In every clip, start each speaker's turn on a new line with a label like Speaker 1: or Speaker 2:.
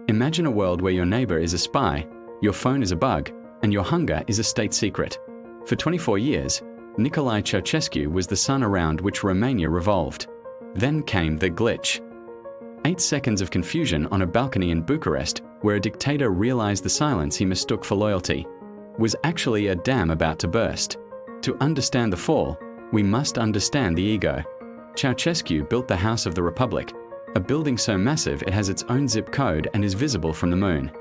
Speaker 1: Imagine a world where your neighbor is a spy, your phone is a bug, and your hunger is a state secret. For 24 years, Nicolae Ceaușescu was the sun around which Romania revolved. Then came the glitch. 8 seconds of confusion on a balcony in Bucharest, where a dictator realized the silence he mistook for loyalty was actually a dam about to burst. To understand the fall, we must understand the ego. Ceaușescu built the House of the Republic, a building so massive it has its own zip code and is visible from the moon.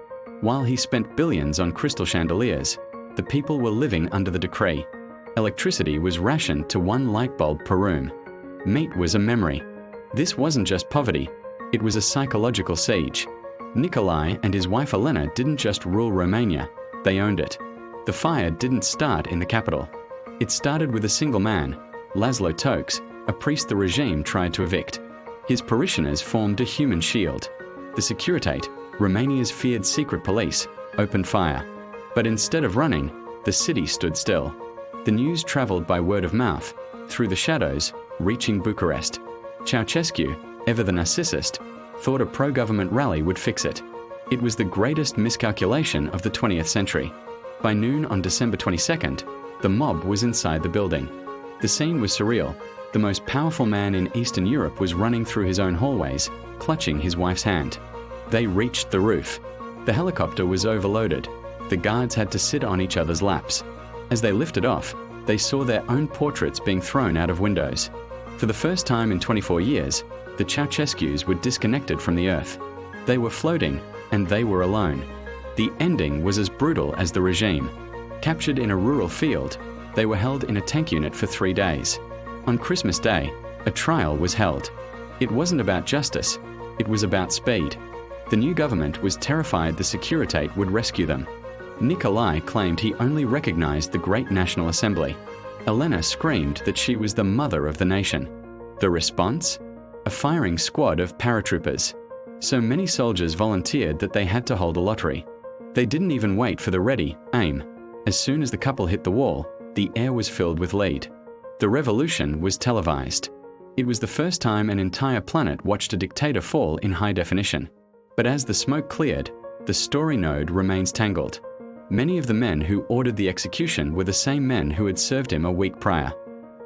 Speaker 1: While he spent billions on crystal chandeliers, the people were living under the decree. Electricity was rationed to 1 light bulb per room. Meat was a memory. This wasn't just poverty, it was a psychological siege. Nicolae and his wife Elena didn't just rule Romania, they owned it. The fire didn't start in the capital. It started with a single man, Laszlo Tokes, a priest the regime tried to evict. His parishioners formed a human shield. The Securitate, Romania's feared secret police, opened fire. But instead of running, the city stood still. The news traveled by word of mouth, through the shadows, reaching Bucharest. Ceaușescu, ever the narcissist, thought a pro-government rally would fix it. It was the greatest miscalculation of the 20th century. By noon on December 22nd, the mob was inside the building. The scene was surreal. The most powerful man in Eastern Europe was running through his own hallways, clutching his wife's hand. They reached the roof. The helicopter was overloaded. The guards had to sit on each other's laps. As they lifted off, they saw their own portraits being thrown out of windows. For the first time in 24 years, the Ceaușescus were disconnected from the earth. They were floating, and they were alone. The ending was as brutal as the regime. Captured in a rural field, they were held in a tank unit for 3 days. On Christmas Day, a trial was held. It wasn't about justice, it was about speed. The new government was terrified the Securitate would rescue them. Nicolae claimed he only recognized the Great National Assembly. Elena screamed that she was the mother of the nation. The response? A firing squad of paratroopers. So many soldiers volunteered that they had to hold a lottery. They didn't even wait for the ready aim. As soon as the couple hit the wall, the air was filled with lead. The revolution was televised. It was the first time an entire planet watched a dictator fall in high definition. But as the smoke cleared, the story node remains tangled. Many of the men who ordered the execution were the same men who had served him a week prior.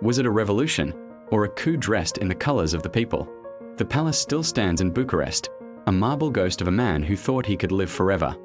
Speaker 1: Was it a revolution, or a coup dressed in the colors of the people? The palace still stands in Bucharest, a marble ghost of a man who thought he could live forever.